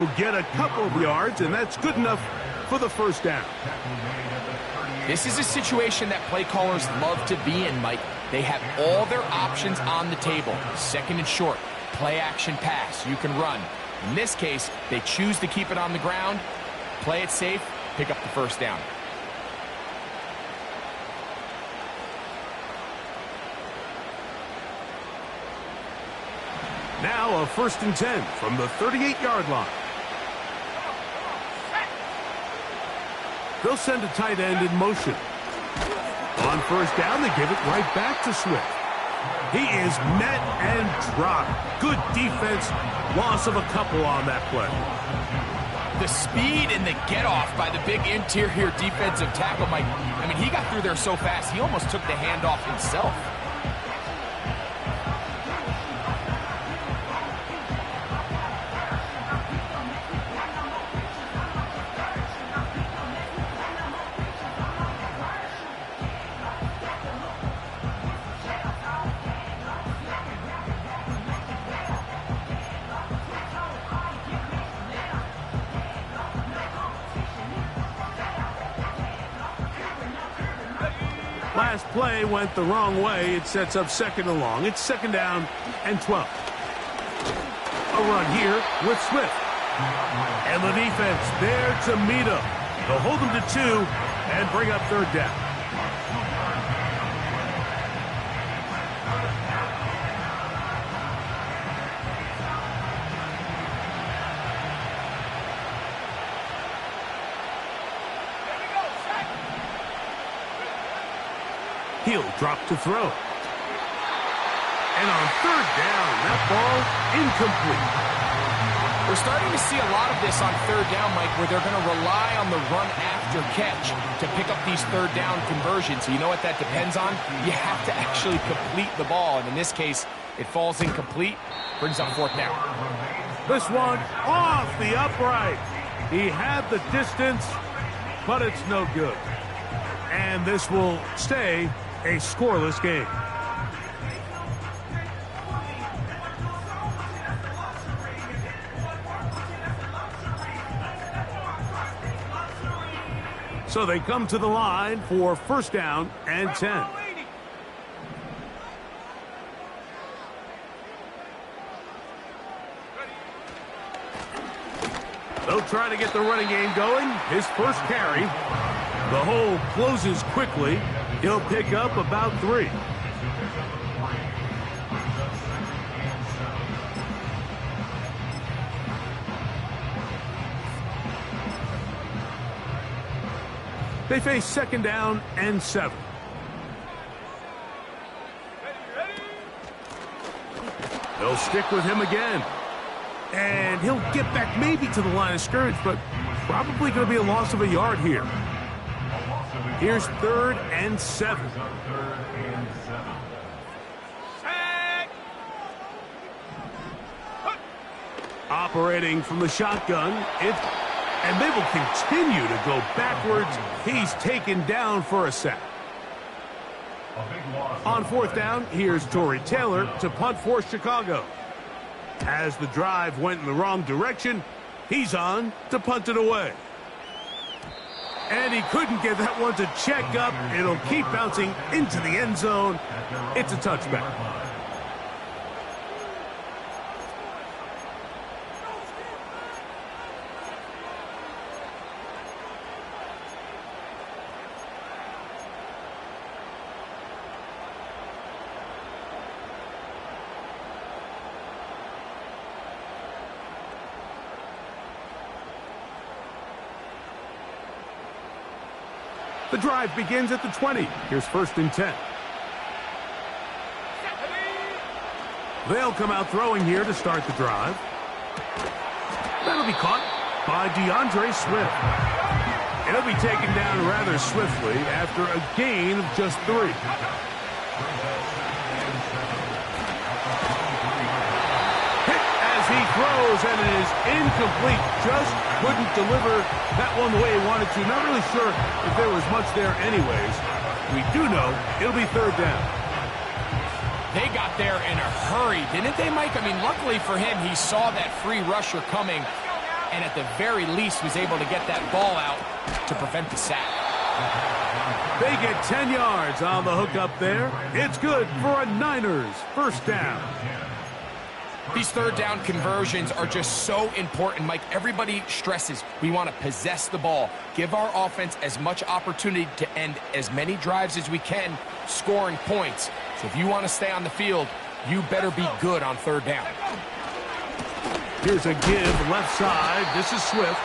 will get a couple of yards, and that's good enough for the first down. This is a situation that play callers love to be in, Mike. They have all their options on the table. Second and short, play action pass, you can run. In this case, they choose to keep it on the ground, play it safe, pick up the first down. Now a 1st and 10 from the 38-yard line. They'll send a tight end in motion. On first down, they give it right back to Swift. He is met and dropped. Good defense. Loss of a couple on that play. The speed and the get-off by the big interior defensive tackle, Mike. I mean, he got through there so fast, he almost took the handoff himself. Last play went the wrong way. It sets up 2nd and long. It's 2nd down and 12. A run here with Swift. And the defense there to meet him. They'll hold him to 2 and bring up 3rd down. He'll drop to throw. And on 3rd down, that ball incomplete. We're starting to see a lot of this on 3rd down, Mike, where they're going to rely on the run after catch to pick up these 3rd down conversions. So you know what that depends on? You have to actually complete the ball. And in this case, it falls incomplete, brings up 4th down. This one off the upright. He had the distance, but it's no good. And this will stay a scoreless game. So they come to the line for 1st down and 10. They'll try to get the running game going. His first carry. The hole closes quickly. He'll pick up about 3. They face 2nd down and 7. They'll stick with him again. And he'll get back maybe to the line of scrimmage, but probably going to be a loss of a yard here. Here's 3rd and 7. Operating from the shotgun, and they will continue to go backwards. He's taken down for a sack. On 4th down, here's Torrey Taylor to punt for Chicago. As the drive went in the wrong direction, he's on to punt it away. And he couldn't get that one to check up. It'll keep bouncing into the end zone. It's a touchback. The drive begins at the 20. Here's 1st and 10. They'll come out throwing here to start the drive. That'll be caught by DeAndre Swift. It'll be taken down rather swiftly after a gain of just 3. Hit as he throws, and it is incomplete. Just couldn't deliver that one the way he wanted to. Not really sure if there was much there anyways. We do know it'll be 3rd down. They got there in a hurry, didn't they, Mike? I mean, luckily for him, he saw that free rusher coming. and at the very least was able to get that ball out to prevent the sack. They get 10 yards on the hook up there. It's good for a Niners first down. These third down conversions are just so important, Mike. Everybody stresses we want to possess the ball, give our offense as much opportunity to end as many drives as we can, scoring points. So if you want to stay on the field, you better be good on third down. Here's a give left side. This is Swift.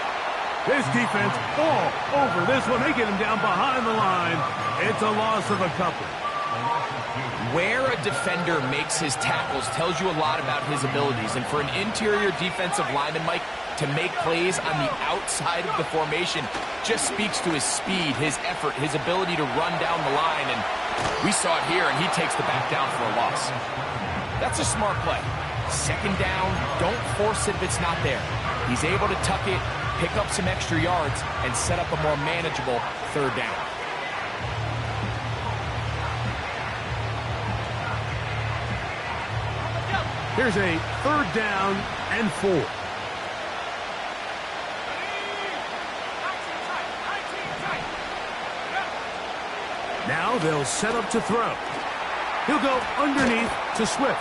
This defense all over this one. They get him down behind the line. It's a loss of a couple. Where a defender makes his tackles tells you a lot about his abilities. And for an interior defensive lineman, Mike, to make plays on the outside of the formation just speaks to his speed, his effort, his ability to run down the line. And we saw it here, and he takes the back down for a loss. That's a smart play. Second down, don't force it if it's not there. He's able to tuck it, pick up some extra yards, and set up a more manageable third down. Here's a third down and 4. Now they'll set up to throw. He'll go underneath to Swift.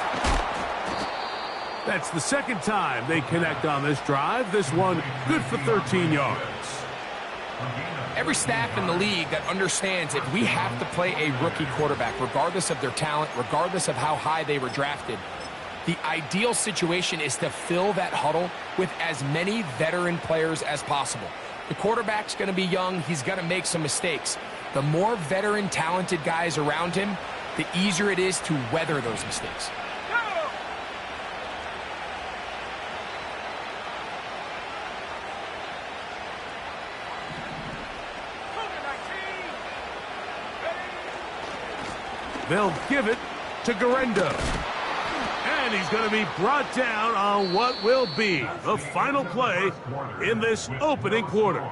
That's the second time they connect on this drive. This one good for 13 yards. Every staff in the league that understands that we have to play a rookie quarterback, regardless of their talent, regardless of how high they were drafted. The ideal situation is to fill that huddle with as many veteran players as possible. The quarterback's going to be young. He's going to make some mistakes. The more veteran, talented guys around him, the easier it is to weather those mistakes. They'll give it to Gridiron. And he's going to be brought down on what will be the final play in this opening quarter.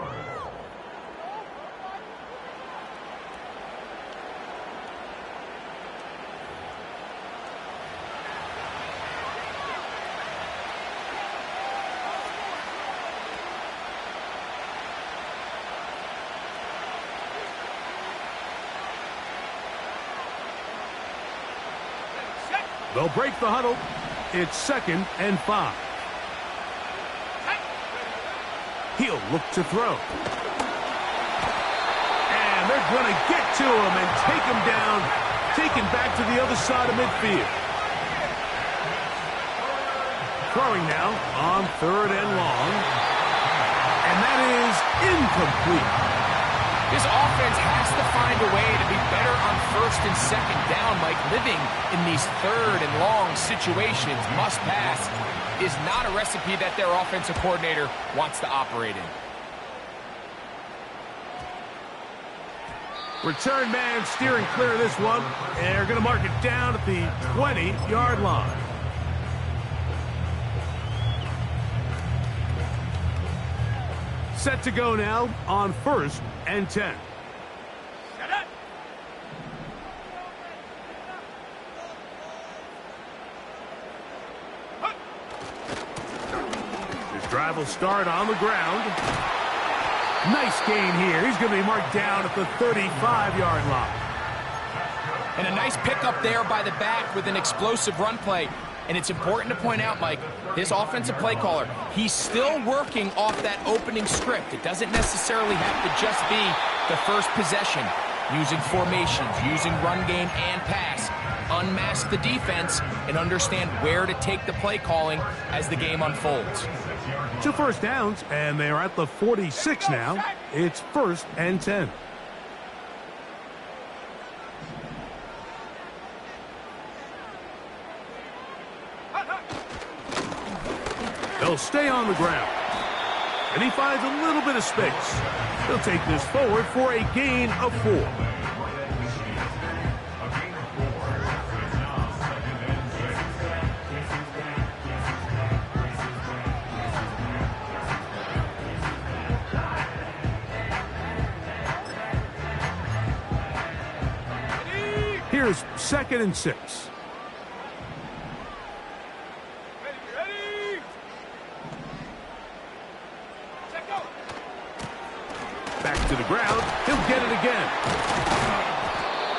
They'll break the huddle. It's 2nd and 5. He'll look to throw. And they're going to get to him and take him down, taken back to the other side of midfield. Throwing now on 3rd and long. And that is incomplete. His offense has to find a way to be better on 1st and 2nd down. Like living in these 3rd and long situations, must pass, is not a recipe that their offensive coordinator wants to operate in. Return man steering clear of this one. And they're going to mark it down at the 20-yard line. Set to go now on 1st and 10. This drive will start on the ground. Nice gain here. He's going to be marked down at the 35-yard line. And a nice pickup there by the back with an explosive run play. And it's important to point out, Mike, this offensive play caller, he's still working off that opening script. It doesn't necessarily have to just be the first possession. Using formations, using run game and pass. Unmask the defense and understand where to take the play calling as the game unfolds. 2 first downs, and they're at the 46 now. It's 1st and 10. They'll stay on the ground. And he finds a little bit of space. He'll take this forward for a gain of 4. Here's 2nd and 6. Back to the ground. He'll get it again.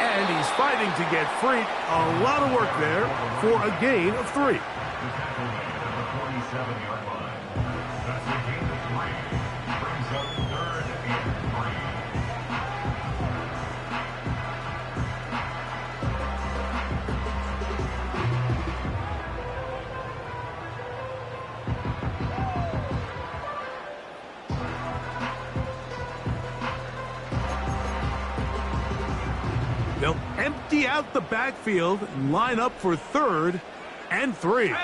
And he's fighting to get free. A lot of work there for a gain of 3. They'll empty out the backfield and line up for 3rd and 3.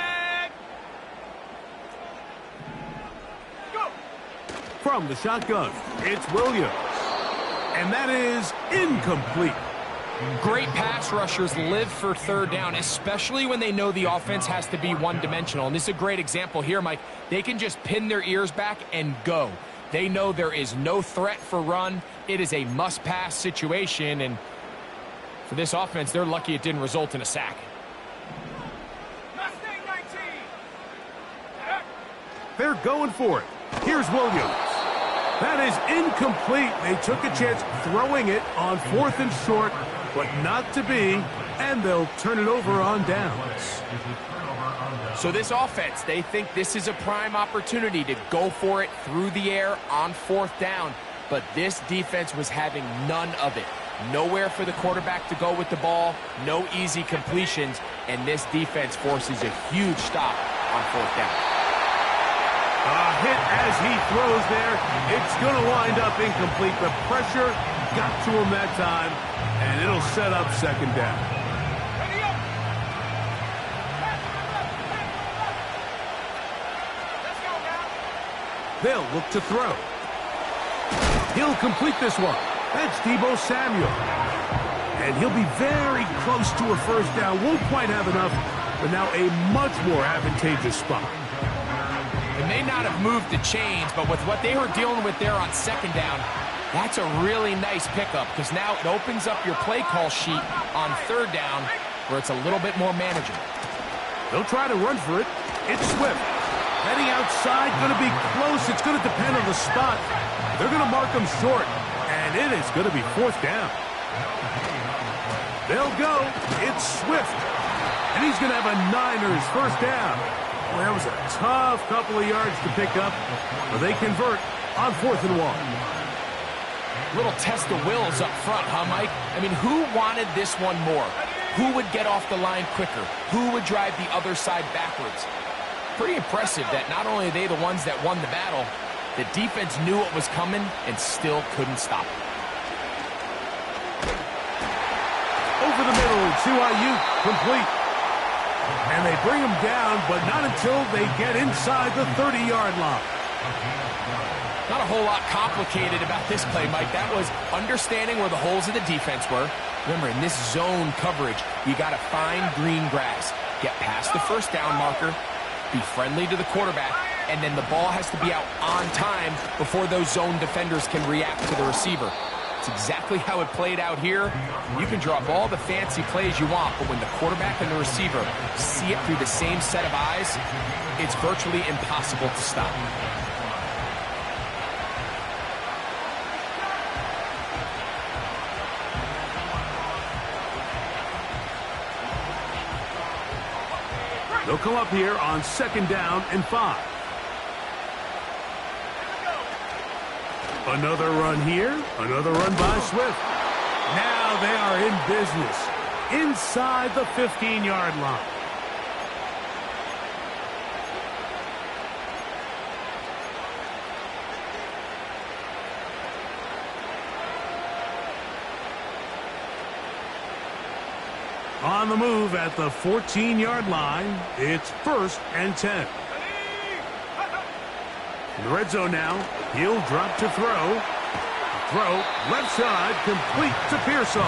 From the shotgun, it's Williams. And that is incomplete. Great pass rushers live for 3rd down, especially when they know the offense has to be one-dimensional. And this is a great example here, Mike. They can just pin their ears back and go. They know there is no threat for run. It is a must-pass situation, and for this offense, they're lucky it didn't result in a sack. They're going for it. Here's Williams. That is incomplete. They took a chance throwing it on 4th and short, but not to be, and they'll turn it over on downs. So this offense, they think this is a prime opportunity to go for it through the air on 4th down, but this defense was having none of it. Nowhere for the quarterback to go with the ball, no easy completions, and this defense forces a huge stop on 4th down. A hit as he throws there. It's going to wind up incomplete. The pressure got to him that time, and it'll set up 2nd down. They'll look to throw. He'll complete this one. That's Deebo Samuel. And he'll be very close to a 1st down. Won't quite have enough, but now a much more advantageous spot. It may not have moved the chains, but with what they were dealing with there on 2nd down, that's a really nice pickup because now it opens up your play call sheet on 3rd down where it's a little bit more manageable. They'll try to run for it. It's Swift. Heading outside, going to be close. It's going to depend on the spot. They're going to mark him short, and it is going to be 4th down. They'll go. It's Swift, and he's going to have a Niners 1st down. Well, that was a tough couple of yards to pick up, but they convert on 4th and 1. Little test of wills up front, huh, Mike? I mean, who wanted this one more? Who would get off the line quicker? Who would drive the other side backwards? Pretty impressive that not only are they the ones that won the battle, the defense knew what was coming and still couldn't stop it. Over the middle to Ayuk, complete. And they bring him down, but not until they get inside the 30-yard line. Not a whole lot complicated about this play, Mike. That was understanding where the holes of the defense were. Remember, in this zone coverage, you got to find green grass. Get past the 1st down marker, be friendly to the quarterback, and then the ball has to be out on time before those zone defenders can react to the receiver. It's exactly how it played out here. You can draw up all the fancy plays you want, but when the quarterback and the receiver see it through the same set of eyes, it's virtually impossible to stop. They'll come up here on 2nd down and 5. Another run here. Another run by Swift. Now they are in business inside the 15-yard line. On the move at the 14-yard line, it's 1st and 10. In the red zone now, he'll drop to throw. Throw, left side, complete to Pearsall.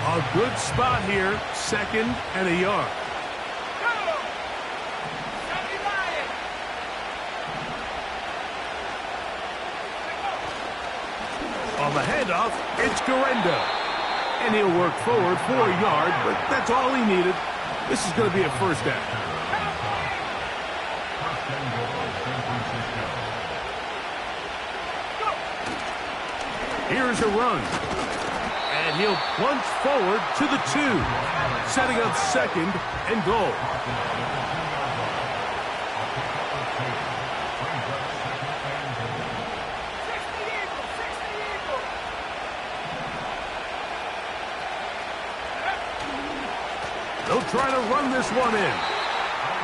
A good spot here, 2nd and a yard. On the handoff, it's Gridiron. And he'll work forward for a yard, but that's all he needed. This is going to be a first down. Here's a run. And he'll plunge forward to the 2, setting up second and goal. They'll try to run this one in.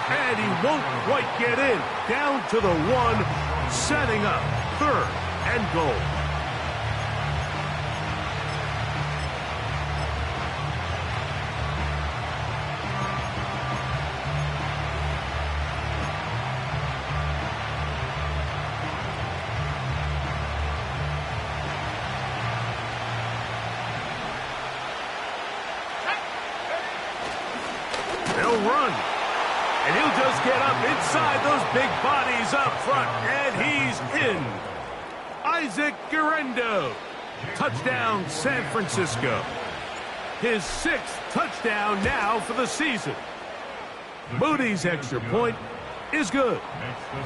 And he won't quite get in. Down to the 1, setting up third and goal. They'll run. And he'll just get up inside those big bodies up front. And he's in. Isaac Guerrero. Touchdown, San Francisco. His 6th touchdown now for the season. Moody's extra point is good.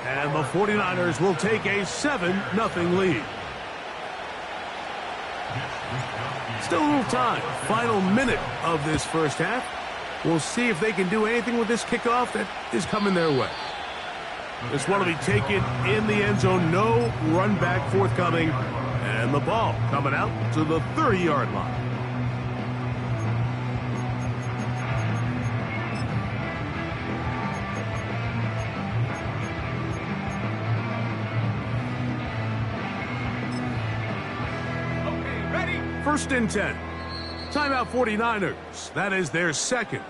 And the 49ers will take a 7-0 lead. Still a little time. Final minute of this first half. We'll see if they can do anything with this kickoff that is coming their way. This one will be taken in the end zone. No run back forthcoming. And the ball coming out to the 30-yard line. Okay, ready? 1st and 10. Timeout 49ers. That is their 2nd.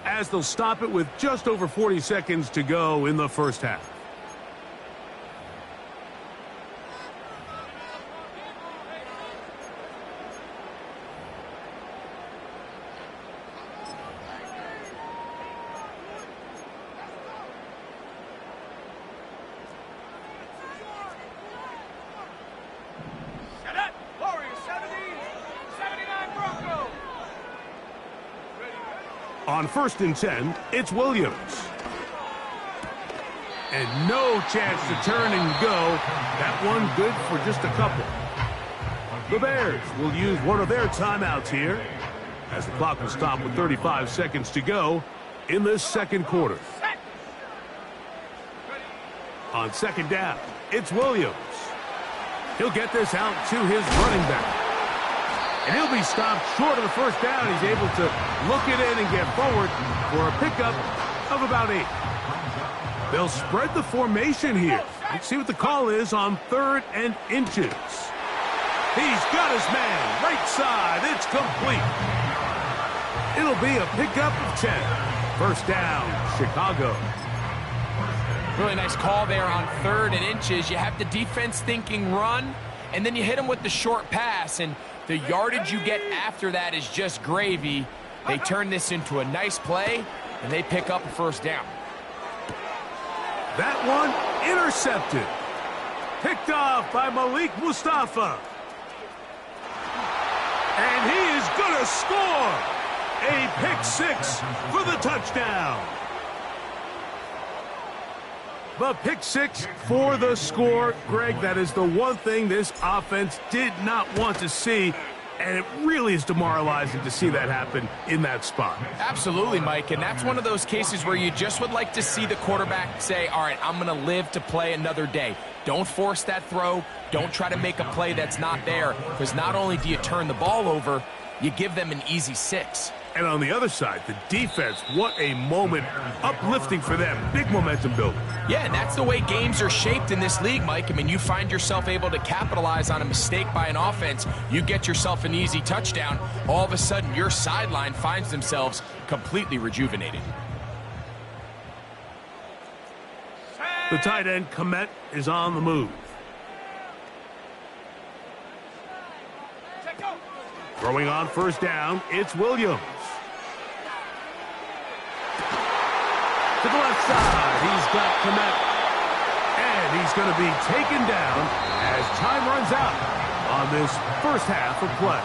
As they'll stop it with just over 40 seconds to go in the first half. Set up! Warriors 70, 79 Broncos! On 1st and 10, it's Williams. And no chance to turn and go. That one good for just a couple. The Bears will use one of their timeouts here as the clock will stop with 35 seconds to go in this second quarter. On 2nd down, it's Williams. He'll get this out to his running back. And he'll be stopped short of the first down. He's able to look it in and get forward for a pickup of about 8. They'll spread the formation here. Let's see what the call is on 3rd and inches. He's got his man right side. It's complete. It'll be a pickup of 10. First down, Chicago. Really nice call there on 3rd and inches. You have the defense thinking run, and then you hit them with the short pass, and the yardage you get after that is just gravy. They turn this into a nice play, and they pick up a first down. That one intercepted. Picked off by Malik Mustafa. And he is going to score. A pick 6 for the touchdown. The pick 6 for the score. Greg, that is the one thing this offense did not want to see, and it really is demoralizing to see that happen in that spot. Absolutely, Mike, and that's one of those cases where you just would like to see the quarterback say, all right, I'm going to live to play another day. Don't force that throw. Don't try to make a play that's not there, because not only do you turn the ball over, you give them an easy 6. And on the other side, the defense, what a moment. Uplifting for them. Big momentum building. Yeah, and that's the way games are shaped in this league, Mike. I mean, you find yourself able to capitalize on a mistake by an offense. You get yourself an easy touchdown. All of a sudden, your sideline finds themselves completely rejuvenated. The tight end, Komet, is on the move. Throwing on first down, it's Williams. To the left side, he's got Komet. And he's going to be taken down as time runs out on this first half of play.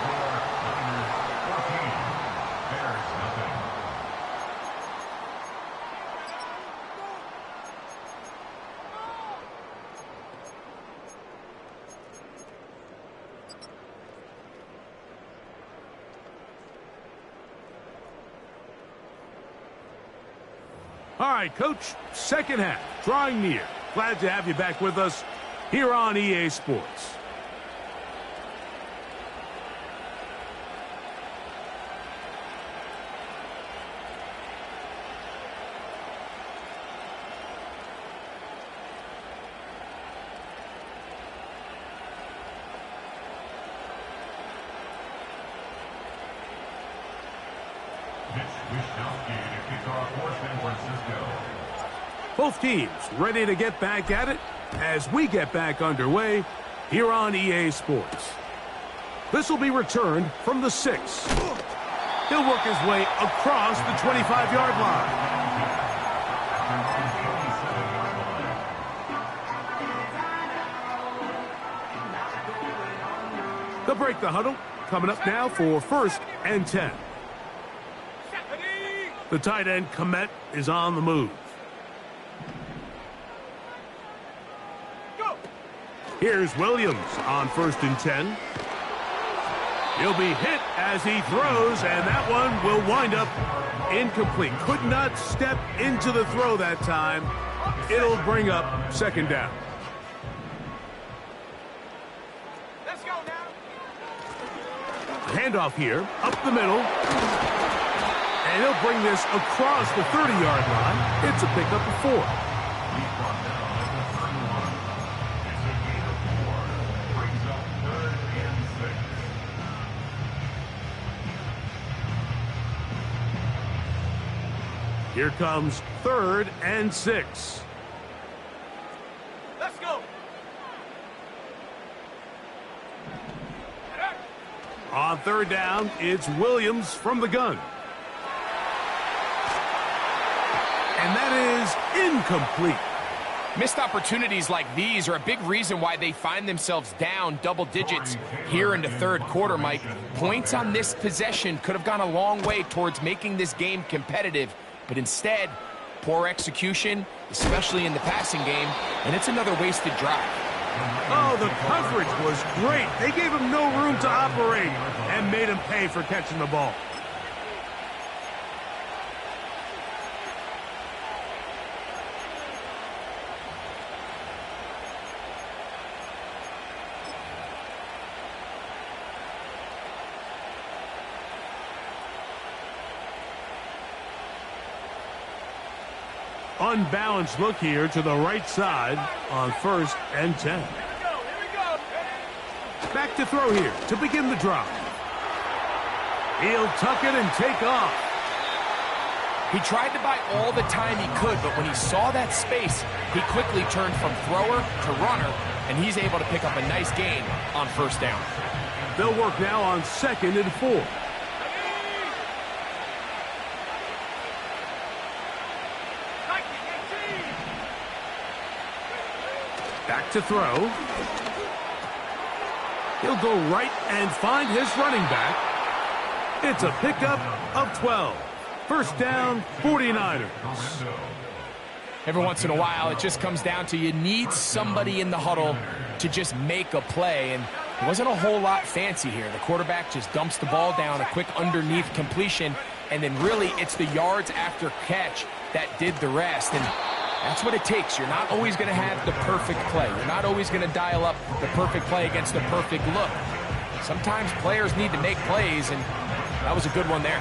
All right, Coach, second half, drawing near. Glad to have you back with us here on EA Sports. Both teams ready to get back at it as we get back underway here on EA Sports. This will be returned from the 6. He'll work his way across the 25-yard line. They'll break the huddle. Coming up now for 1st and 10. The tight end, Komet, is on the move. Here's Williams on 1st and 10. He'll be hit as he throws, and that one will wind up incomplete. Could not step into the throw that time. It'll bring up 2nd down. Let's go now. Handoff here, up the middle. And he'll bring this across the 30-yard line. It's a pickup of 4. Here comes 3rd and 6. Let's go. On 3rd down, it's Williams from the gun. And that is incomplete. Missed opportunities like these are a big reason why they find themselves down double digits here in the 3rd quarter, Mike. Points on this possession could have gone a long way towards making this game competitive, but instead, poor execution, especially in the passing game, and it's another wasted drive. Oh, the coverage was great. They gave him no room to operate and made him pay for catching the ball. Unbalanced look here to the right side on 1st and 10. Back to throw here to begin the drive. He'll tuck it and take off. He tried to buy all the time he could, but when he saw that space, he quickly turned from thrower to runner, and he's able to pick up a nice gain on 1st down. They'll work now on 2nd and 4. Back to throw. He'll go right and find his running back. It's a pickup of 12. 1st down, 49ers. Every once in a while, it just comes down to you need somebody in the huddle to just make a play, and it wasn't a whole lot fancy here. The quarterback just dumps the ball down, a quick underneath completion, and then really it's the yards after catch that did the rest. And that's what it takes. You're not always going to have the perfect play. You're not always going to dial up the perfect play against the perfect look. Sometimes players need to make plays, and that was a good one there.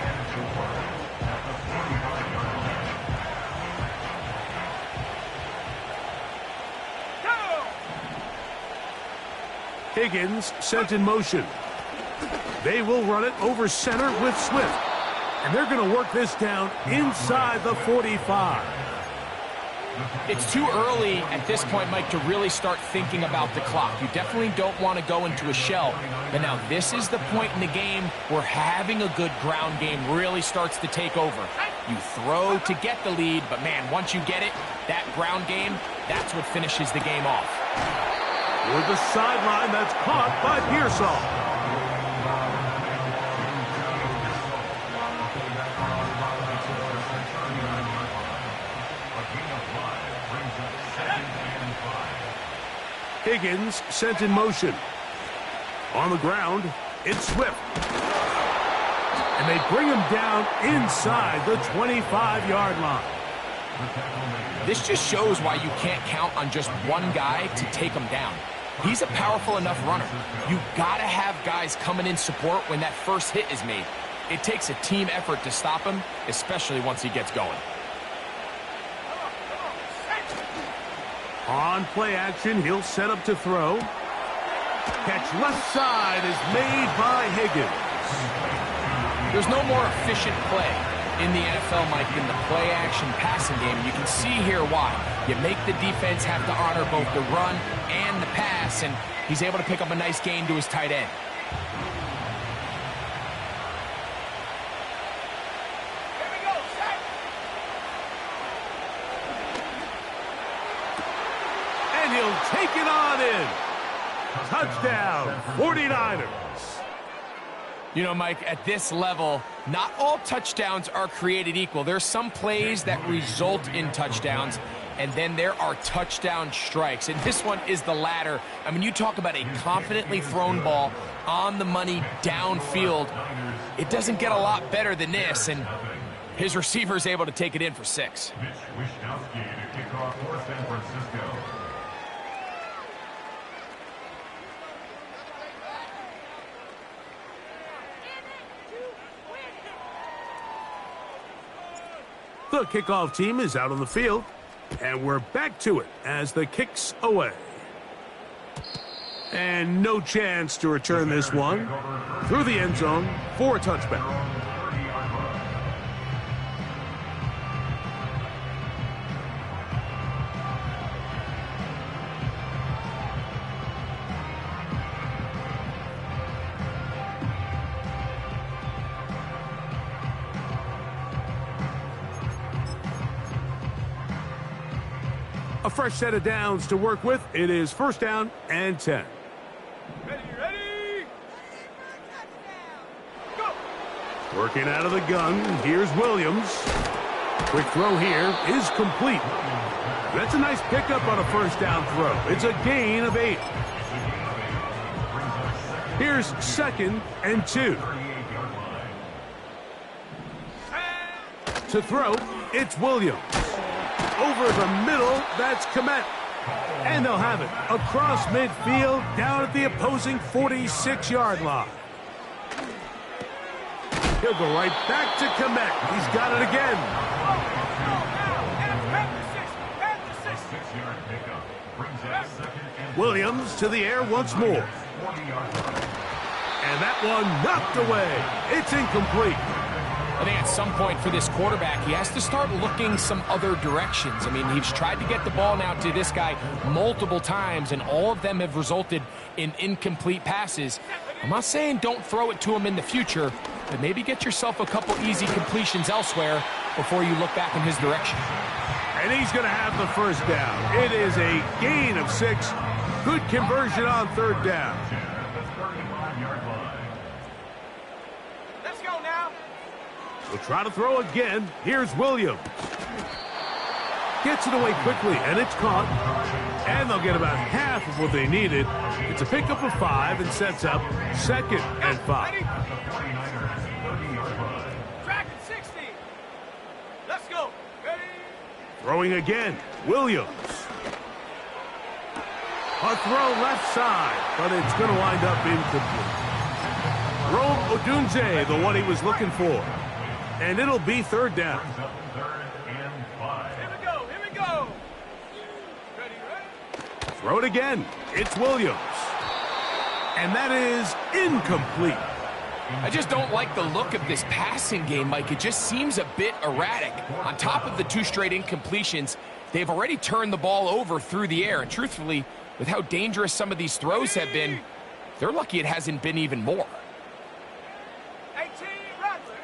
Higgins sent in motion. They will run it over center with Swift. And they're going to work this down inside the 45. It's too early at this point, Mike, to really start thinking about the clock. You definitely don't want to go into a shell. But now this is the point in the game where having a good ground game really starts to take over. You throw to get the lead, but man, once you get it, that ground game, that's what finishes the game off. With the sideline, that's caught by Pearsall. Higgins sent in motion. On the ground, it's Swift. And they bring him down inside the 25-yard line. This just shows why you can't count on just one guy to take him down. He's a powerful enough runner. You gotta have guys coming in support when that first hit is made. It takes a team effort to stop him, especially once he gets going. On play action, he'll set up to throw. Catch left side is made by Higgins. There's no more efficient play in the NFL, Mike, than the play-action passing game. You can see here why. You make the defense have to honor both the run and the pass, and he's able to pick up a nice gain to his tight end. Here we go, set. And he'll take it on in. Touchdown, 49ers. You know, Mike, at this level, not all touchdowns are created equal. There's some plays that result in touchdowns, and then there are touchdown strikes. And this one is the latter. I mean, you talk about a confidently thrown ball on the money downfield. It doesn't get a lot better than this, and his receiver is able to take it in for 6. The kickoff team is out on the field, and we're back to it as the kick's away. And no chance to return this one through the end zone for a touchback. A fresh set of downs to work with. It is first down and 10. Ready. Go. Working out of the gun. Here's Williams. Quick throw here is complete. That's a nice pickup on a first down throw. It's a gain of 8. Here's second and 2. To throw, it's Williams. Over the middle, that's Komet. And they'll have it across midfield, down at the opposing 46-yard line. He'll go right back to Komet. He's got it again. Williams to the air once more. And that one knocked away. It's incomplete. I think at some point for this quarterback, he has to start looking some other directions. I mean, he's tried to get the ball now to this guy multiple times, and all of them have resulted in incomplete passes. I'm not saying don't throw it to him in the future, but maybe get yourself a couple easy completions elsewhere before you look back in his direction. And he's going to have the first down. It is a gain of 6. Good conversion on third down. Let's go now. We'll try to throw again. Here's Williams. Gets it away quickly, and it's caught. And they'll get about half of what they needed. It's a pickup of 5 and sets up second and 5. Track at 60. Let's go. Ready. Throwing again. Williams. A throw left side, but it's going to wind up incomplete. Rome Odunze, the one he was looking for. And it'll be third down. Here we go. Ready. Throw it again. It's Williams. And that is incomplete. I just don't like the look of this passing game, Mike. It just seems a bit erratic. On top of the 2 straight incompletions, they've already turned the ball over through the air. And truthfully, with how dangerous some of these throws have been, they're lucky it hasn't been even more. 18 Rattler.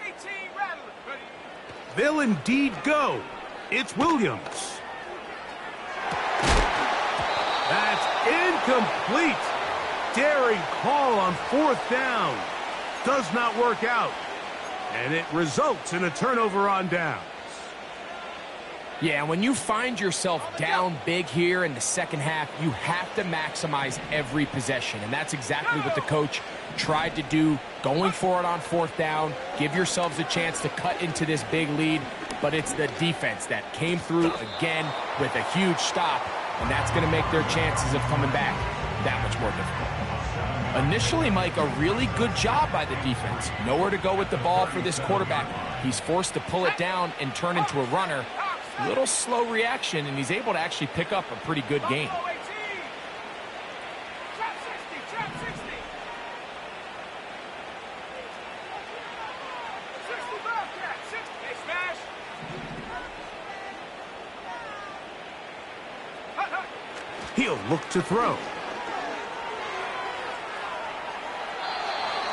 Ready. They'll indeed go. It's Williams. That's incomplete. Daring call on fourth down. Does not work out. And it results in a turnover on downs. Yeah, when you find yourself down big here in the second half, you have to maximize every possession. And that's exactly what the coach tried to do, going for it on fourth down. Give yourselves a chance to cut into this big lead. but it's the defense that came through again with a huge stop, and that's going to make their chances of coming back that much more difficult. Initially, Mike, a really good job by the defense. Nowhere to go with the ball for this quarterback. He's forced to pull it down and turn into a runner. A little slow reaction, and he's able to actually pick up a pretty good game. He'll look to throw.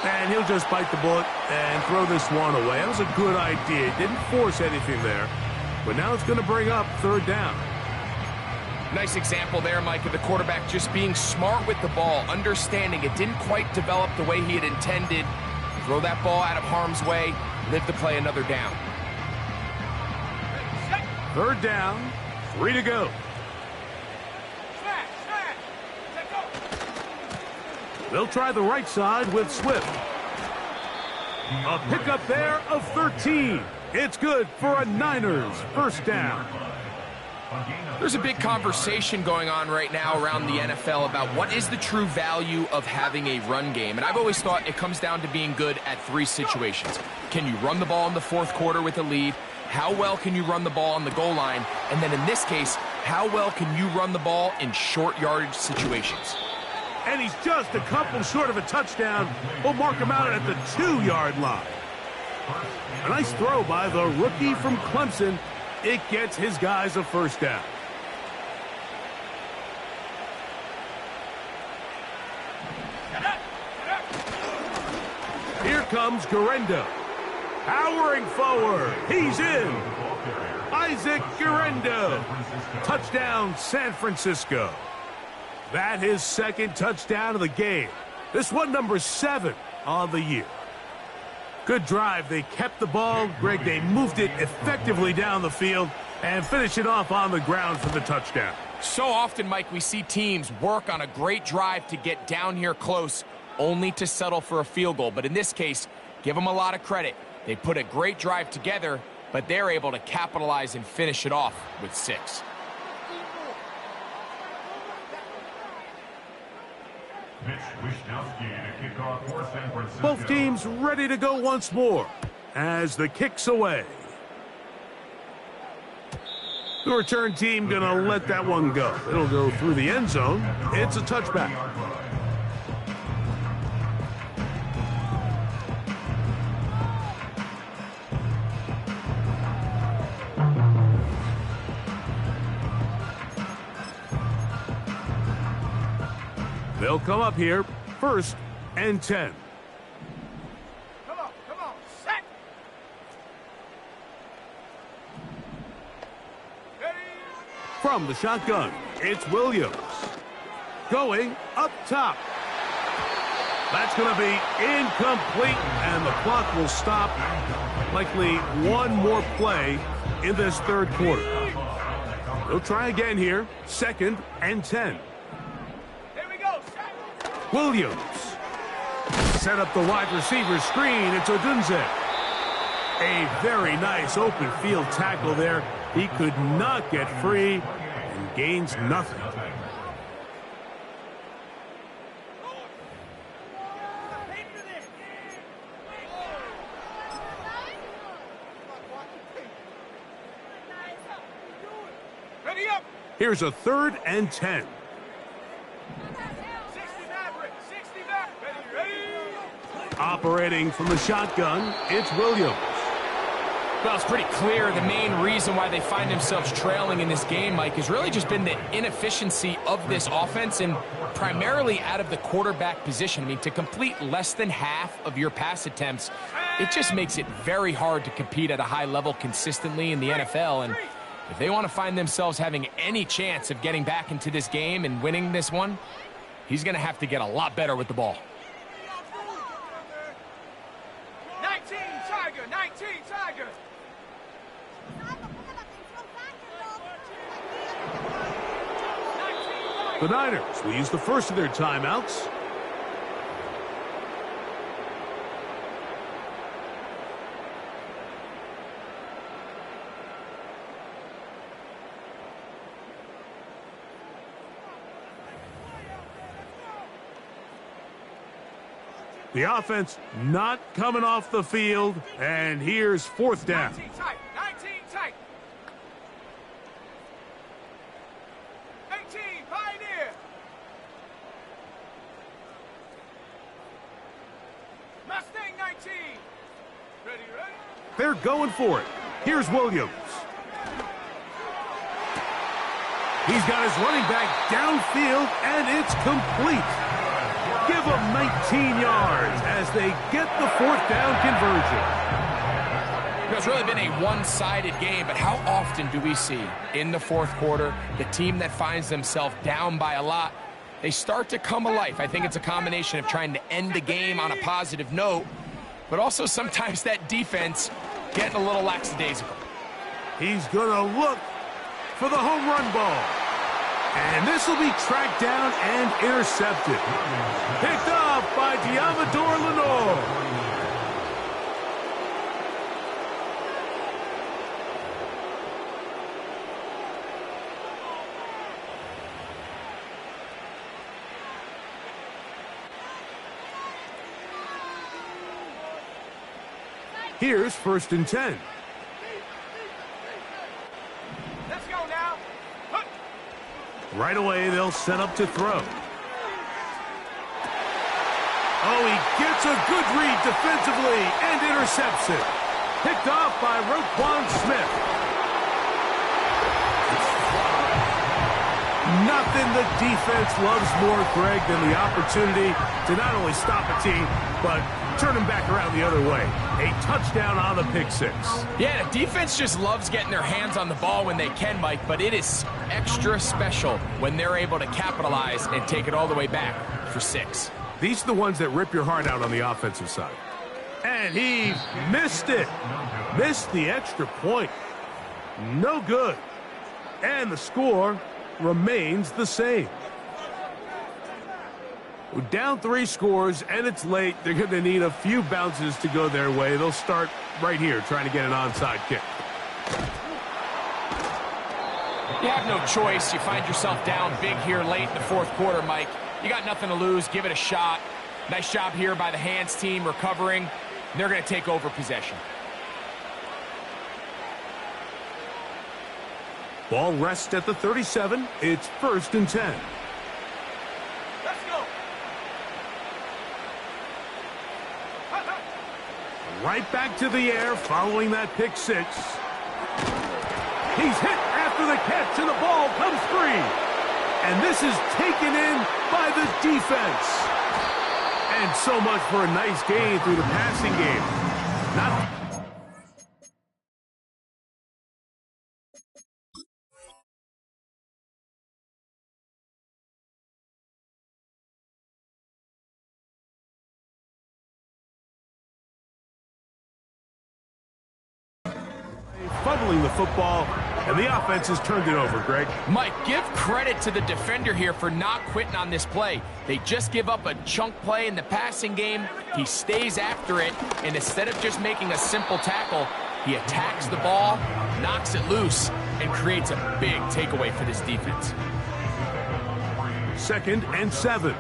And he'll just bite the bullet and throw this one away. That was a good idea. Didn't force anything there. But now it's going to bring up third down. Nice example there, Mike, of the quarterback just being smart with the ball, understanding it didn't quite develop the way he had intended. Throw that ball out of harm's way, live to play another down. Third down, 3 to go. They'll try the right side with Swift. A pickup there of 13. It's good for a Niners first down. There's a big conversation going on right now around the NFL about what is the true value of having a run game. And I've always thought it comes down to being good at 3 situations. Can you run the ball in the fourth quarter with a lead? How well can you run the ball on the goal line? And then in this case, how well can you run the ball in short yardage situations? And he's just a couple short of a touchdown. We'll mark him out at the 2-yard line. A nice throw by the rookie from Clemson. It gets his guys a first down. Here comes Garendo. Powering forward. He's in. Isaac Garendo. Touchdown, San Francisco. That his second touchdown of the game. This one number 7 on the year. Good drive. They kept the ball. Greg, they moved it effectively down the field and finished it off on the ground for the touchdown. So often, Mike, we see teams work on a great drive to get down here close, only to settle for a field goal. But in this case, give them a lot of credit. They put a great drive together, but they're able to capitalize and finish it off with 6. Both teams ready to go once more as the kick's away. The return team going to let that one go. It'll go through the end zone. It's a touchback. They'll come up here, 1st and 10. Come on, set. Ready. From the shotgun, it's Williams. Going up top. That's going to be incomplete, and the clock will stop. Likely one more play in this third quarter. They'll try again here, 2nd and 10. Williams set up the wide receiver screen. It's Odunze. A very nice open field tackle there. He could not get free and gains nothing. Ready up. Here's a 3rd and 10. Operating from the shotgun, it's Williams. Well, it's pretty clear the main reason why they find themselves trailing in this game, Mike, has really just been the inefficiency of this offense and primarily out of the quarterback position. I mean, to complete less than half of your pass attempts, it just makes it very hard to compete at a high level consistently in the NFL. And if they want to find themselves having any chance of getting back into this game and winning this one, he's going to have to get a lot better with the ball. 19 Tiger. The Niners will use the first of their timeouts. The offense not coming off the field, and here's fourth down. 19 tight. 19 tight. 18 Pioneer. Mustang 19. Ready. They're going for it. Here's Williams. He's got his running back downfield, and it's complete. Give them 19 yards as they get the fourth down conversion. It's really been a one-sided game, but how often do we see in the fourth quarter the team that finds themselves down by a lot, they start to come alive? I think it's a combination of trying to end the game on a positive note, but also sometimes that defense getting a little lackadaisical. He's going to look for the home run ball. And this will be tracked down and intercepted. Picked off by Diamador Lenore. Here's 1st and 10. Let's go now. Hook. Right away, they'll set up to throw. Oh, he gets a good read defensively and intercepts it. Picked off by Roquan Smith. Nothing the defense loves more, Greg, than the opportunity to not only stop a team, but turn them back around the other way. A touchdown on the pick six. Yeah, the defense just loves getting their hands on the ball when they can, Mike, but it is extra special when they're able to capitalize and take it all the way back for 6. These are the ones that rip your heart out on the offensive side. And he missed it. Missed the extra point. No good. And the score remains the same. Down 3 scores, and it's late. They're going to need a few bounces to go their way. They'll start right here trying to get an onside kick. You have no choice. You find yourself down big here late in the fourth quarter, Mike. You got nothing to lose. Give it a shot. Nice job here by the hands team recovering. They're going to take over possession. Ball rests at the 37. It's 1st and 10. Let's go. Right back to the air following that pick six. He's hit after the catch, and the ball comes free. And this is taken in by the defense. And so much for a nice gain through the passing game. Not fumbling the football, and the offense has turned it over, Greg. Mike, give credit to the defender here for not quitting on this play. They just give up a chunk play in the passing game. He stays after it, and instead of just making a simple tackle, he attacks the ball, knocks it loose, and creates a big takeaway for this defense. 2nd and 7.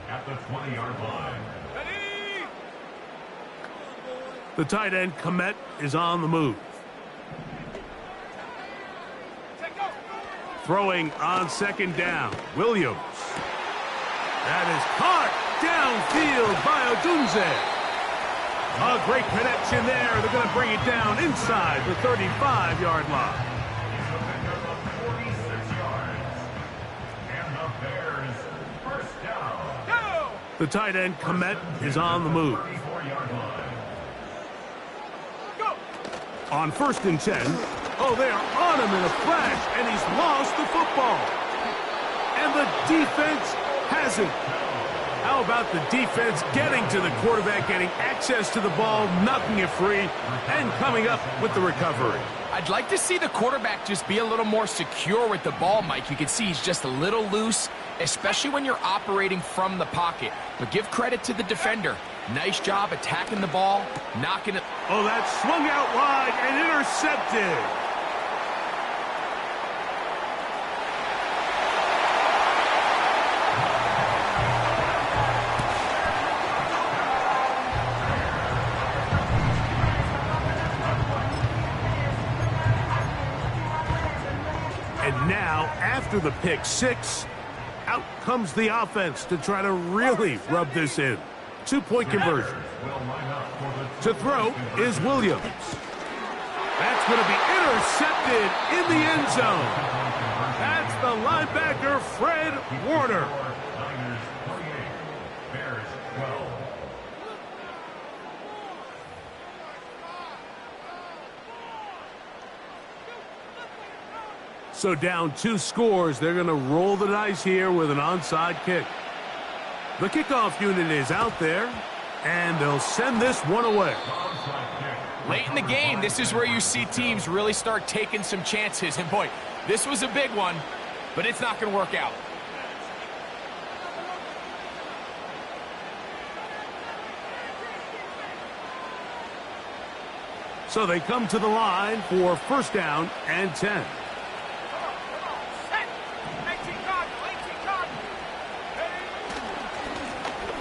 At the 20-yard line. Ready. The tight end, Komet, is on the move. Take go. Throwing on 2nd down. Williams. That is caught downfield by Odunze. A great connection there. They're going to bring it down inside the 35-yard line. 46 yards. And the Bears first down. Go. The tight end, Komet, is on the move. 34-yard line. Go. On 1st and 10. Oh, they are on him in a flash, and he's lost the football. And the defense hasn't. How about the defense getting to the quarterback, getting access to the ball, knocking it free, and coming up with the recovery? I'd like to see the quarterback just be a little more secure with the ball, Mike. You can see he's just a little loose, especially when you're operating from the pocket. But give credit to the defender. Nice job attacking the ball, knocking it. Oh, that swung out wide and intercepted. Now, after the pick six, out comes the offense to try to really rub this in. 2-point conversion. To throw is Williams. That's going to be intercepted in the end zone. That's the linebacker, Fred Warner. So down 2 scores, they're going to roll the dice here with an onside kick. The kickoff unit is out there, and they'll send this one away. Late in the game, this is where you see teams really start taking some chances. And boy, this was a big one, but it's not going to work out. So they come to the line for first down and 10.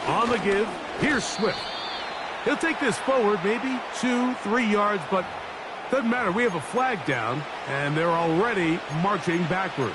On the give, here's Swift. He'll take this forward, maybe 2-3 yards, but doesn't matter. We have a flag down, and they're already marching backward.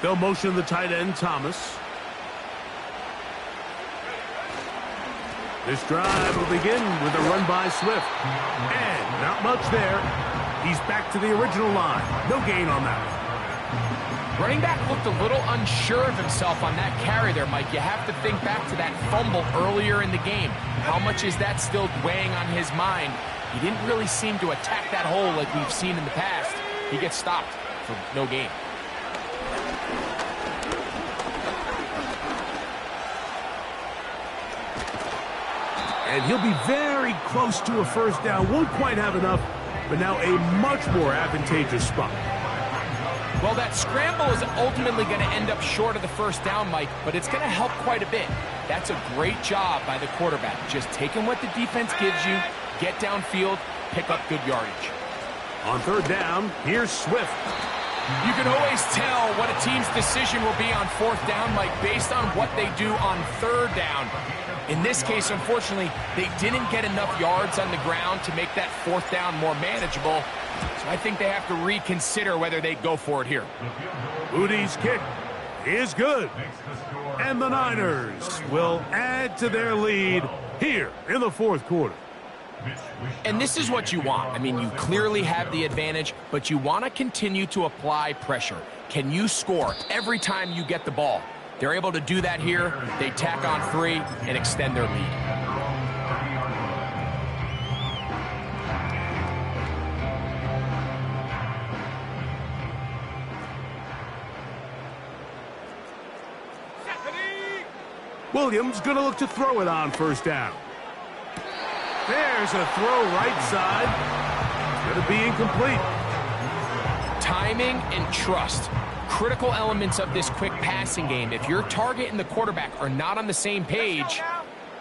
They'll motion the tight end, Thomas. This drive will begin with a run by Swift. And not much there. He's back to the original line. No gain on that. Running back looked a little unsure of himself on that carry there, Mike. You have to think back to that fumble earlier in the game. How much is that still weighing on his mind? He didn't really seem to attack that hole like we've seen in the past. He gets stopped for no gain. And he'll be very close to a first down. Won't quite have enough, but now a much more advantageous spot. Well, that scramble is ultimately going to end up short of the first down, Mike, but it's going to help quite a bit. That's a great job by the quarterback. Just taking what the defense gives you, get downfield, pick up good yardage. On third down, here's Swift. You can always tell what a team's decision will be on fourth down, Mike, based on what they do on third down. In this case, unfortunately, they didn't get enough yards on the ground to make that fourth down more manageable. So I think they have to reconsider whether they go for it here. Udi's kick is good. And the Niners will add to their lead here in the fourth quarter. And this is what you want. I mean, you clearly have the advantage, but you want to continue to apply pressure. Can you score every time you get the ball? They're able to do that here. They tack on 3 and extend their lead. Williams going to look to throw it on first down. There's a throw right side. It's going to be incomplete. Timing and trust. Critical elements of this quick passing game. If your target and the quarterback are not on the same page,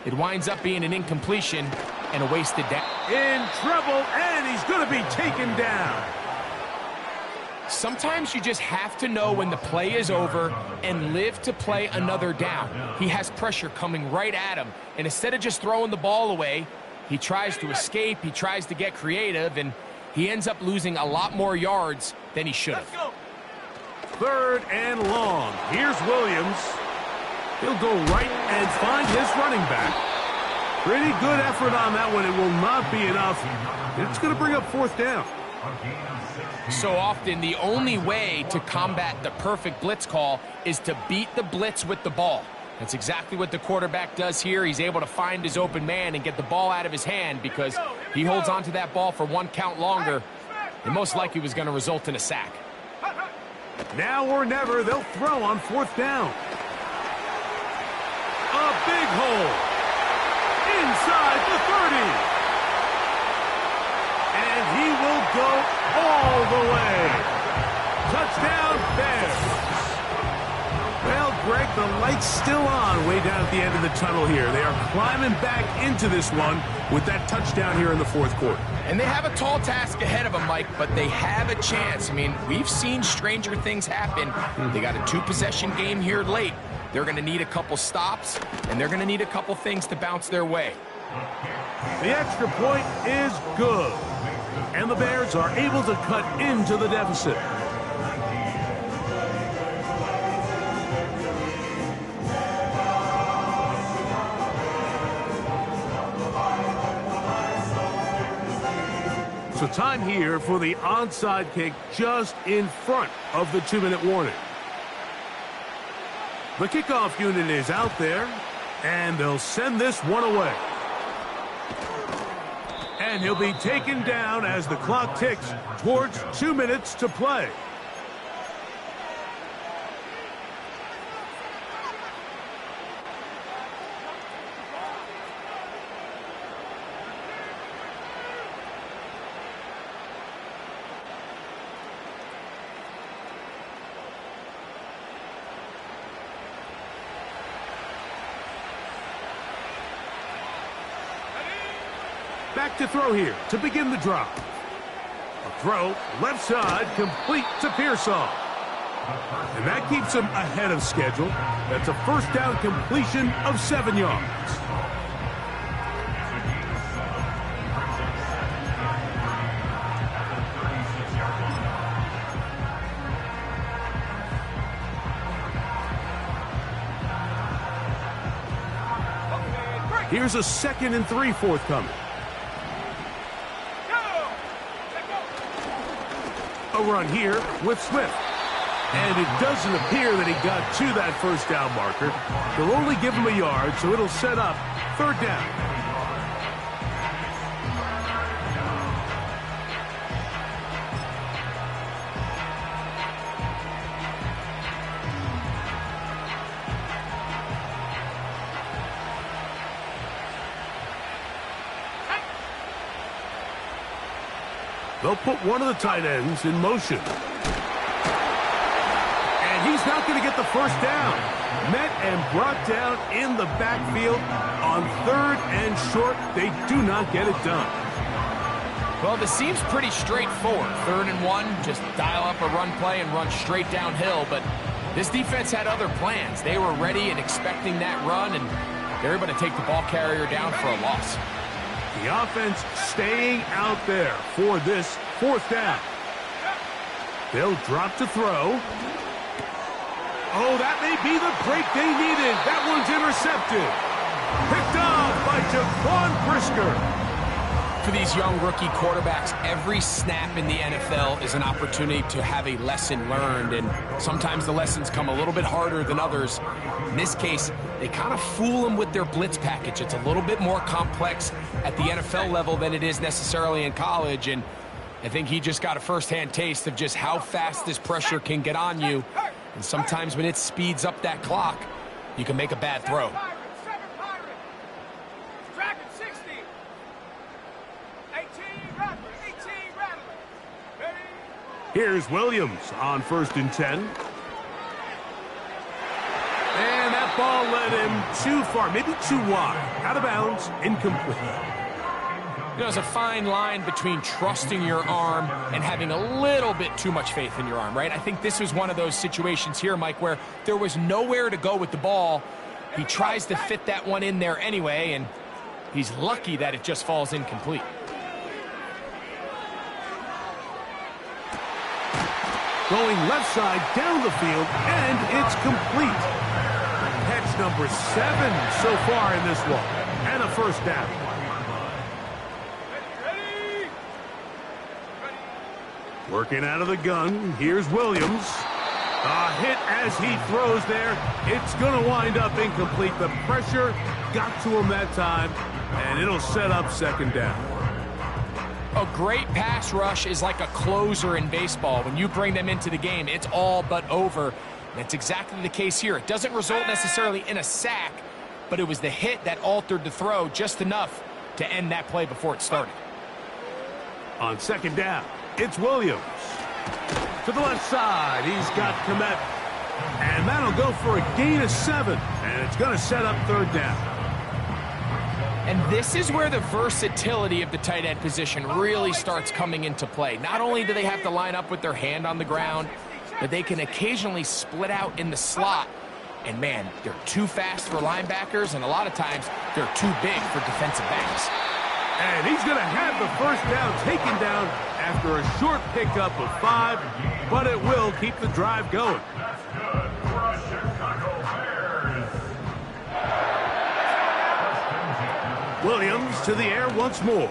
it winds up being an incompletion and a wasted down. In trouble, and he's going to be taken down. Sometimes you just have to know when the play is over and live to play another down. He has pressure coming right at him, and instead of just throwing the ball away, he tries to escape, he tries to get creative, and he ends up losing a lot more yards than he should have. Third and long. Here's Williams. He'll go right and find his running back. Pretty good effort on that one. It will not be enough. It's going to bring up fourth down. So often, the only way to combat the perfect blitz call is to beat the blitz with the ball. That's exactly what the quarterback does here. He's able to find his open man and get the ball out of his hand because he holds onto that ball for 1 count longer. And most likely was going to result in a sack. Now or never, they'll throw on fourth down. A big hole. Inside the 30. And he will go all the way. Touchdown, Bears. Well, Greg, the light's still on way down at the end of the tunnel here. They are climbing back into this one with that touchdown here in the fourth quarter. And they have a tall task ahead of them, Mike, but they have a chance. I mean, we've seen stranger things happen. They got a two-possession game here late. They're going to need a couple stops, and they're going to need a couple things to bounce their way. The extra point is good, and the Bears are able to cut into the deficit. So time here for the onside kick just in front of the 2-minute warning. The kickoff unit is out there, and they'll send this one away. And he'll be taken down as the clock ticks towards 2 minutes to play. Back to throw here to begin the drive. A throw, left side, complete to Pearsall. And that keeps him ahead of schedule. That's a first down completion of 7 yards. Here's a 2nd and 3 forthcoming. A run here with Swift. And it doesn't appear that he got to that first down marker. They'll only give him a yard, so it'll set up 3rd down. They'll put one of the tight ends in motion. And he's not going to get the first down. Met and brought down in the backfield on 3rd and short. They do not get it done. Well, this seems pretty straightforward. 3rd and 1, just dial up a run play and run straight downhill. But this defense had other plans. They were ready and expecting that run, and they're able to take the ball carrier down for a loss. The offense staying out there for this 4th down. They'll drop to throw. Oh, that may be the break they needed. That one's intercepted. Picked off by Jaquan Brisker. For these young rookie quarterbacks, every snap in the NFL is an opportunity to have a lesson learned, and sometimes the lessons come a little bit harder than others. In this case, they kind of fool them with their blitz package. It's a little bit more complex at the NFL level than it is necessarily in college, and I think he just got a first-hand taste of just how fast this pressure can get on you. And sometimes when it speeds up that clock, you can make a bad throw. Here's Williams on 1st and 10. And that ball led him too far, maybe too wide. Out of bounds, incomplete. You know, there's a fine line between trusting your arm and having a little bit too much faith in your arm, right? I think this was one of those situations here, Mike, where there was nowhere to go with the ball. He tries to fit that one in there anyway, and he's lucky that it just falls incomplete. Going left side down the field, and it's complete. Catch number 7 so far in this one, and a first down. Working out of the gun, here's Williams. A hit as he throws there. It's going to wind up incomplete. The pressure got to him that time, and it'll set up 2nd down. A great pass rush is like a closer in baseball. When you bring them into the game, it's all but over. That's exactly the case here. It doesn't result necessarily in a sack, but it was the hit that altered the throw just enough to end that play before it started. On 2nd down, it's Williams. To the left side, he's got Komet. And that'll go for a gain of 7. And it's going to set up third down. And this is where the versatility of the tight end position really starts coming into play. Not only do they have to line up with their hand on the ground, but they can occasionally split out in the slot. And man, they're too fast for linebackers, and a lot of times they're too big for defensive backs. And he's going to have the first down taken down after a short pickup of 5, but it will keep the drive going. That's good for a Chicago Bears. Williams to the air once more.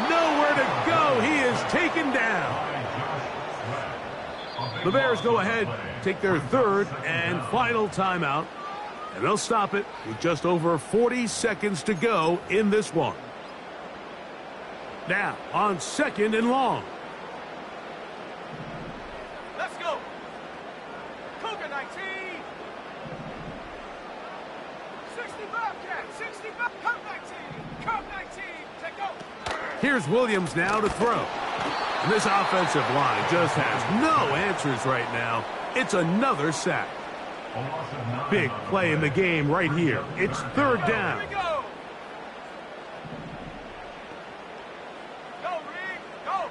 Nowhere to go. He is taken down. The Bears go ahead, take their third and final timeout, and they'll stop it with just over 40 seconds to go in this one. Now, on 2nd and long. Let's go. Cougar 19. 65, Cat. 65. Come 19. Come 19. Take go. Here's Williams now to throw. And this offensive line just has no answers right now. It's another sack. Big play in the game right here. It's third down. Here we go. Go, Reed. Go.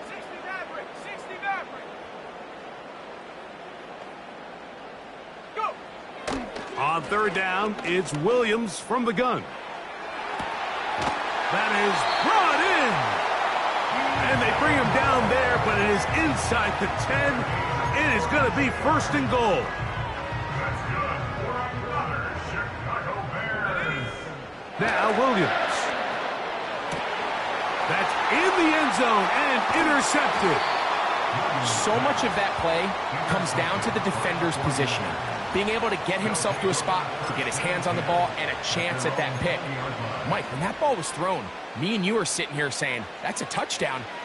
60 Maverick. 60 Maverick. Go. On third down, it's Williams from the gun. That is brought in. And they bring him down there, but it is inside the 10. It is going to be 1st and goal. That's good for another Chicago Bears. Now Williams. That's in the end zone and intercepted. So much of that play comes down to the defender's positioning. Being able to get himself to a spot, to get his hands on the ball, and a chance at that pick. Mike, when that ball was thrown, me and you are sitting here saying, that's a touchdown.